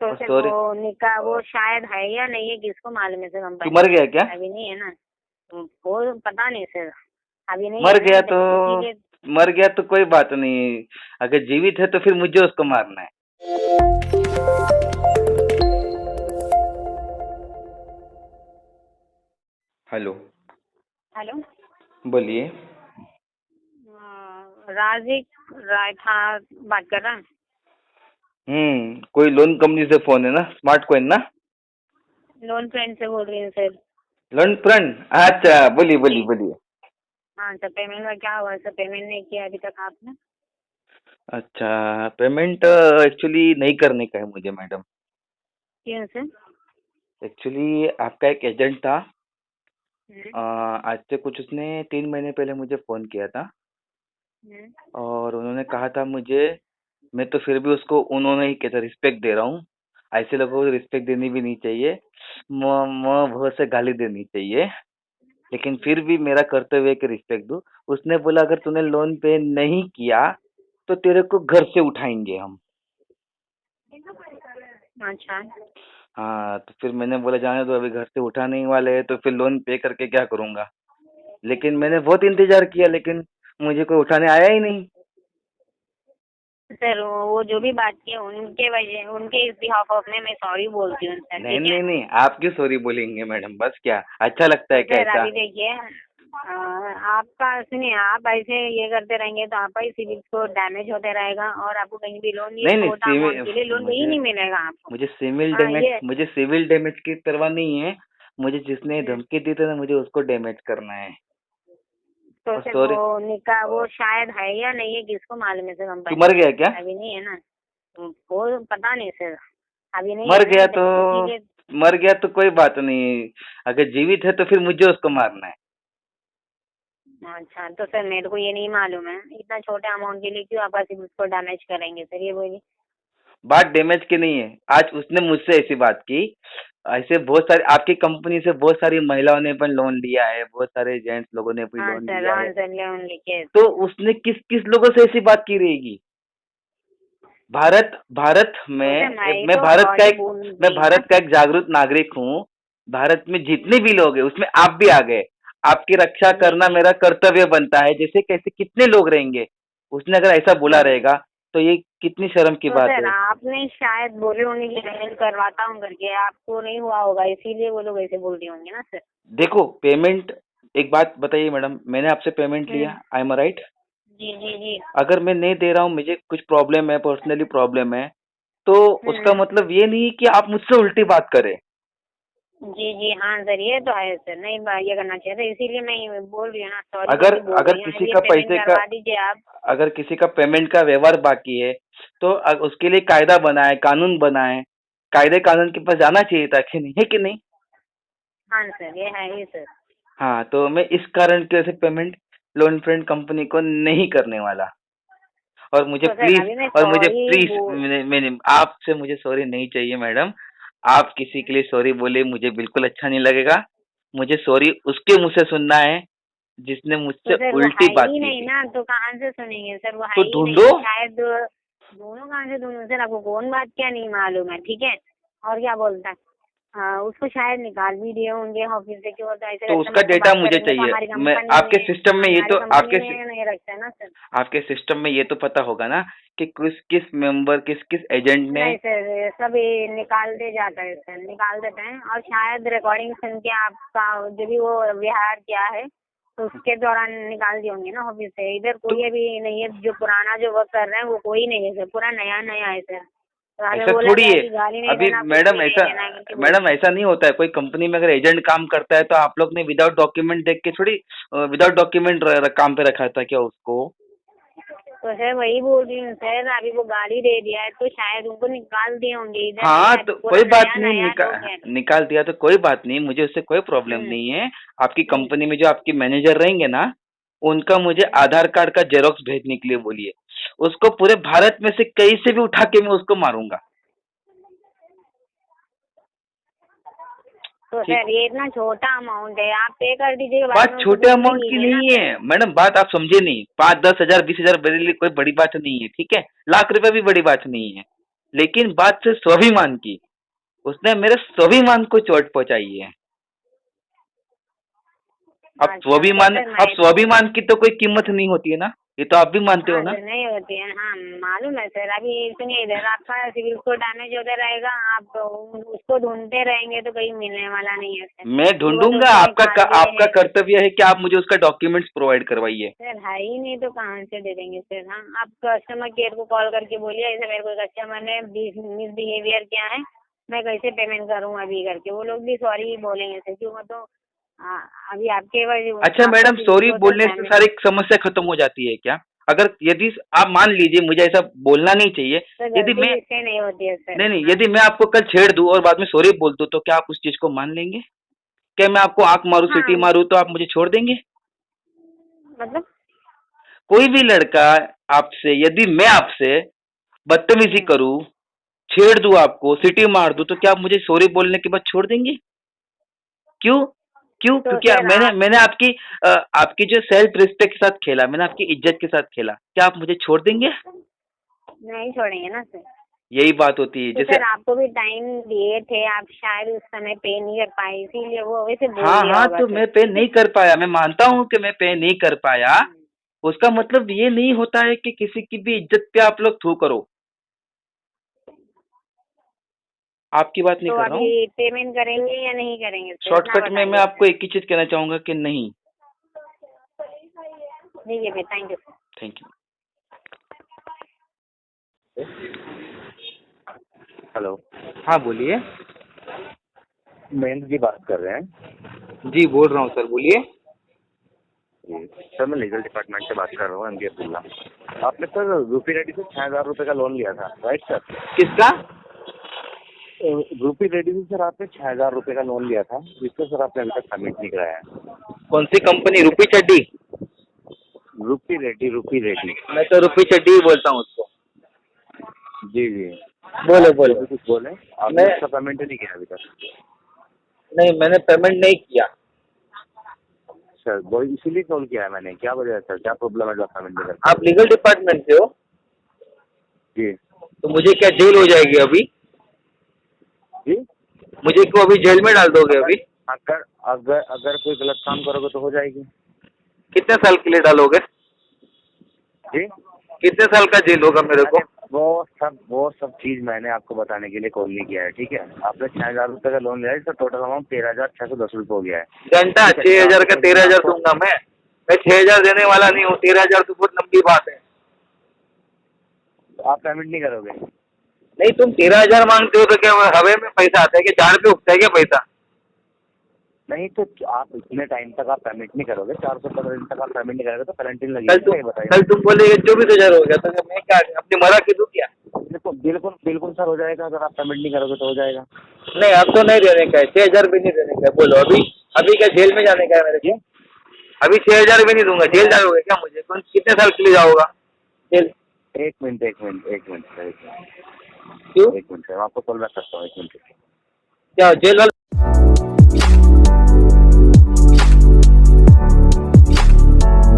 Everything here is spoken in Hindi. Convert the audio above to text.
तो सर सॉरी, वो निकाह वो शायद है या नहीं है किसको मालूम है सर। तू कंपनी मर गया क्या? अभी नहीं है ना, वो पता नहीं सर, अभी नहीं मर है गया ना तो इसीलिए। मर गया तो कोई बात नहीं, अगर जीवित है तो फिर मुझे उसको मारना है। हेलो, हेलो, बोलिए। राजिक राय था बात कर रहा। कोई लोन कंपनी से फोन है ना, स्मार्ट कॉइन ना? लोन फ्रेंड से बोल रही हूँ सर। लोन फ्रेंड, अच्छा, बोलिए बोलिए जी बोलिए। हाँ सर, पेमेंट का क्या हुआ सर? पेमेंट नहीं किया अभी तक आपने? अच्छा, पेमेंट एक्चुअली नहीं करने का है मुझे मैडम। क्यों सर? एक्चुअली आपका एक एजेंट था, हम्म, आज से कुछ उसने 3 महीने पहले मुझे फ़ोन किया था हम्म। और उन्होंने कहा था मुझे, मैं तो फिर भी उसको उन्होंने ही कहता रिस्पेक्ट दे रहा हूँ। ऐसे लोगों को रिस्पेक्ट देनी भी नहीं चाहिए, बहुत से गाली देनी चाहिए, लेकिन फिर भी मेरा कर्तव्य है कि रिस्पेक्ट दूँ। उसने बोला अगर तूने लोन पे नहीं किया तो तेरे को घर से उठाएंगे हम। अच्छा, हाँ, तो फिर मैंने बोला जाने दो, अभी घर से उठा नहीं वाले हैं तो फिर लोन पे करके क्या करूँगा। लेकिन मैंने बहुत इंतजार किया, लेकिन मुझे कोई उठाने आया ही नहीं। सर वो जो भी बात की उनके वजह उनके इस बिहाफ ऑफ में मैं सॉरी बोलती हूँ सर, नहीं ठीक है? नहीं नहीं, आप क्यों सॉरी बोलेंगे मैडम, बस क्या अच्छा लगता है तो क्या सर ऐसा? अभी देखिए, आपका सुनिए, आप ऐसे ये करते रहेंगे तो आपका ही सिविल स्कोर डैमेज होते रहेगा और आपको कहीं भी लोन, ये नहीं नहीं, छोटा अमाउंट के लिए लोन कहीं मुझे नहीं मिलेगा आपको। मुझे सिविल हाँ डैमेज ये मुझे सिविल डैमेज की परवाह नहीं है। मुझे जिसने हम्म, धमकी दी थी ना, मुझे उसको डैमेज करना है। तो और सर सॉरी, वो निकाह वो शायद है या नहीं है किसको मालूम है सर। तू कंपनी मर गया क्या? अभी नहीं है ना, वो पता नहीं सर, अभी नहीं मर है गया ना तो इसीलिए। मर गया तो कोई बात नहीं, अगर जीवित है तो फिर मुझे उसको मारना है। अच्छा तो सर मेरे को ये नहीं मालूम है, इतना छोटे अमाउंट के लिए क्यों आपका सिविल स्कोर डैमेज करेंगे सर, ये बोलिए। बात डैमेज की नहीं है, आज उसने मुझसे ऐसी बात की। ऐसे बहुत सारे आपकी कंपनी से बहुत सारी महिलाओं ने भी लोन लिया है, बहुत सारे जेंट्स लोगों ने भी लोन लिया हाँ है। सर लोन लिखे। तो उसने किस किस लोगों से ऐसी बात की रहेगी? भारत भारत तो में सर मैं मैं तो भारत का सॉरी एक बोल मैं रही हूँ ना भारत का सर। एक जागरूक नागरिक हूँ। भारत में जितने भी लोग हैं उसमें आप भी आ गए। आपकी रक्षा जी करना जी। मेरा कर्तव्य बनता है, जैसे कैसे कितने लोग रहेंगे। उसने अगर ऐसा बोला रहेगा तो ये कितनी शर्म की तो बात सर है। आपने शायद बोले होंगे कि पेमेंट करवाता हूँ करके, आपको नहीं हुआ होगा इसीलिए वो लोग ऐसे बोल रहे होंगे ना सर। देखो पेमेंट, एक बात बताइए मैडम, मैंने आपसे पेमेंट हम्म। लिया, आई एम राइट? जी जी जी। अगर मैं नहीं दे रहा हूँ, मुझे कुछ प्रॉब्लम है, पर्सनली प्रॉब्लम है, तो उसका हम्म। मतलब ये नहीं कि आप मुझसे उल्टी बात करें। जी जी हाँ सर, ये तो है सर, नहीं ये करना चाहिए था, इसीलिए मैं बोल रही हूँ ना, सॉरी अगर सॉरी बोल अगर रही हूँ, किसी ये का पेमेंट पैसे का करवा दीजिए आप। अगर किसी का पेमेंट का व्यवहार बाकी है तो उसके लिए कायदा बनाए, कानून बनाए, कायदे कानून के पास जाना चाहिए था कि नहीं, है कि नहीं? हाँ सर ये है ही सर। हाँ, तो मैं इस कारण की वजह से पेमेंट लोन फ्रेंड कंपनी को नहीं करने वाला। और मुझे तो सर प्लीज अभी मैं और मुझे सॉरी प्लीज बोल। मैंने आपसे मुझे सॉरी नहीं चाहिए मैडम। आप किसी के लिए सॉरी बोले मुझे बिल्कुल अच्छा नहीं लगेगा। मुझे सॉरी उसके मुंह से सुनना है जिसने तो मुझसे सर वो है उल्टी बात ही की नहीं थी। ना, तो कहाँ से सुनेंगे सर, वो है तो ही ढूंढो। नहीं शायद। दोनों कहाँ से ढूंढूं सर, आपको कौन बात क्या नहीं मालूम है, ठीक है? और क्या बोलता है, हाँ उसको शायद निकाल भी दिए होंगे ऑफिस से, क्यों होता है ऐसे तो उसका कस्टमर को डेटा बात मुझे करेंगे तो चाहिए। हमारी मैं कंपनी आपके में, सिस्टम में ये हमारी तो कंपनी में नहीं रखता है ना सर। आपके सिस्टम में ये तो पता होगा ना कि किस किस मेंबर, किस किस एजेंट ने। नहीं सर सब ये निकाल दे जाता है सर, निकाल देते हैं, और शायद रिकॉर्डिंग सुन के आपका जो भी वो व्यवहार किया है तो उसके दौरान निकाल दिए होंगे ना ऑफिस से। इधर तो कोई अभी नहीं है, जो पुराना जो वर्क कर रहे हैं वो कोई नहीं है सर, पूरा नया नया है सर। तो हमें ऐसा बोला थोड़ी गया है। कि गाली नहीं अभी देना, कुछ मैडम भी नहीं ऐसा देना करके बोल मैडम दिया। ऐसा नहीं होता है, कोई कंपनी में अगर एजेंट काम करता है तो आप लोग ने विदाउट डॉक्यूमेंट देख के थोड़ी, विदाउट डॉक्यूमेंट काम पे रखा था क्या उसको? तो सर वही बोल रही हूँ सर, अभी वो गाली दे दिया है तो शायद उनको निकाल दिए होंगे, इधर नहीं हाँ, है, तो पूरा कोई बात नया नहीं, नया लोग हैं। निकाल दिया तो कोई बात नहीं, मुझे उससे कोई प्रॉब्लम हम्म। नहीं है। आपकी हम्म। कंपनी में जो आपकी मैनेजर रहेंगे ना, उनका मुझे हम्म। आधार कार्ड का जेरोक्स भेजने के लिए बोलिए। उसको पूरे भारत में से कहीं से भी उठा के मैं उसको मारूंगा। तो ठीक। सर ये इतना छोटा अमाउंट है, आप पे कर दीजिएगा, बाद बात में उससे छोटे पूछ भी अमाउंट की लीजिए ना नहीं सर। है मैडम, बात आप समझे नहीं। 5-10 हजार 20 हजार मेरे लिए कोई बड़ी बात नहीं है, ठीक है? लाख रुपए भी बड़ी बात नहीं है। लेकिन बात से स्वाभिमान की, उसने मेरे स्वाभिमान को चोट पहुंचाई है। अब अच्छा, तो फिर स्वाभिमान की तो कोई कीमत नहीं होती है ना, ये तो आप भी मानते हो हाँ ना। सर, नहीं होती है, हाँ मालूम है सर। अभी सुनिए, इधर आपका सिविल स्कोर डैमेज होता रहेगा, आप उसको ढूंढते रहेंगे तो कहीं मिलने वाला नहीं है सर। मैं कि वो तो ढूंढूंगा, उसने आपका निकाल लिए आपका है। कर्तव्य है कि आप मुझे उसका डॉक्यूमेंट्स प्रोवाइड करवाइए। सर है ही नहीं तो कहाँ से दे देंगे सर। हाँ, आप कस्टमर केयर को कॉल करके बोलिए ऐसे मेरे को कस्टमर ने मिसबिहेवियर किया है, मैं कैसे पेमेंट करूँ अभी करके। वो लोग भी सॉरी बोलेंगे सर, क्यों तो अभी आपके अच्छा आपका मैडम, सिविल सॉरी स्कोर तो बोलने से डैमेज। सारी समस्या खत्म हो जाती है क्या? अगर यदि आप मान लीजिए, मुझे ऐसा बोलना नहीं चाहिए, सर यदि गलती मैं इससे नहीं होती है सर। नहीं, हाँ, यदि मैं आपको कल छेड़ दूं और बाद में सॉरी बोल दूं, तो क्या आप उस चीज को मान लेंगे? क्या मैं आपको आंख मारूं, सीटी हाँ मारूं, तो आप मुझे छोड़ देंगे? मतलब। कोई भी लड़का आपसे, यदि मैं आपसे बदतमीजी हम्म, करूं, छेड़ दूं, आपको सीटी मार दूं, तो क्या आप मुझे सॉरी बोलने के बाद छोड़ देंगे? क्यों? क्यों? तो क्योंकि सर मैंने आप मैंने आपकी जो सेल्फ रिस्पेक्ट के साथ खेला, मैंने आपकी इज्जत के साथ खेला, क्या आप मुझे छोड़ देंगे? नहीं छोड़ेंगे ना सर। यही बात होती है। तो जैसे सर आपको भी टाइम दिए थे, आप शायद उस समय पे नहीं कर पाए, इसीलिए वो वैसे बोल हाँ दिया हाँ, होगा तो सर। मैं पे नहीं कर पाया, मैं मानता हूँ कि मैं पे नहीं कर पाया। हम्म, उसका मतलब ये नहीं होता है कि किसी की भी इज्जत पे आप लोग थू करो। आपकी बात नहीं तो कर रहा हूँ। अभी पेमेंट करेंगे या नहीं करेंगे सर, इतना शॉर्टकट में मैं बताइए आपको सर। एक ही चीज कहना चाहूंगा कि नहीं। ठीक है फिर, thank you sir. Thank you. Hello, हाँ बोलिए। महेंद्र जी बात कर रहे हैं। जी बोल रहा हूँ सर, बोलिए। जी सर, मैं लीगल डिपार्टमेंट से बात कर रहा हूँ, एमडी अब्दुल्ला। आपने सर रूपी रेड्डी से 6,000 रुपये का लोन लिया था, राइट सर? किसका? रूपी रेड्डी से सर आपने 6,000 रुपये का लोन लिया था, जिसको सर आपने अभी तक सबमिट नहीं कराया है। कौन सी कंपनी? रुपी चड्डी? रूपी रेड्डी। मैं तो रुपी चड्डी ही बोलता हूँ उसको। जी जी, बोलो आप जो बोलो। भी कुछ बोले, आपने मैं उसका पेमेंट ही नहीं किया अभी तक। नहीं, मैंने पेमेंट नहीं किया। सर वो इसीलिए कॉल किया है मैंने, क्या वजह है सर, क्या प्रॉब्लम है जो आप पेमेंट नहीं करते? आप लीगल डिपार्टमेंट से हो? जी तो मुझे क्या जेल हो जाएगी अभी? जी, मुझे क्यों अभी जेल में डाल दोगे अगर अभी? अगर अगर अगर कोई गलत काम करोगे तो हो जाएगी। कितने साल के लिए डालोगे? जी, कितने साल का जेल होगा मेरे को? अरे वो सब चीज मैंने आपको बताने के लिए कॉल नहीं किया है, ठीक है? आपने 6,000 रुपये का लोन लिया है, इसका टोटल अमाउंट 13,610 रुपये हो गया है। घंटा ठीक है, 6,000 का आपको 13,000 दूंगा मैं? 6,000 देने वाला नहीं हूँ, 13,000 तो बहुत लंबी बात है। आप पेमेंट नहीं करोगे? नहीं, तुम 13,000 मांगते हो तो क्या हवा में पैसा आता है कि झाड़ पे उगता है क्या पैसा? नहीं तो आप इतने टाइम तक आप पेमेंट नहीं करोगे, 415 दिन तक आप पेमेंट नहीं करोगे तो पेनल्टी कल लगेगी, तुम ये बताइए। कल तुम बोलेगे 24,000 हो गया, तो मैं क्या अपनी मरा के दूं क्या? बिल्कुल बिल्कुल बिल्कुल सर, हो जाएगा। अगर आप पेमेंट नहीं करोगे तो हो जाएगा। नहीं, अब तो नहीं देने का है, 6,000 भी नहीं देने का है। बोलो अभी, अभी क्या जेल में जाने का है मेरे को? अभी 6,000 भी नहीं दूंगा, जेल जाओगे क्या? मुझे कौन कितने साल के लिए जाओगा जेल? एक मिनट सर, क्यों? एक मिनट सर, मैं आपको कॉल बैक करता हूँ, एक मिनट। क्या जेल वाले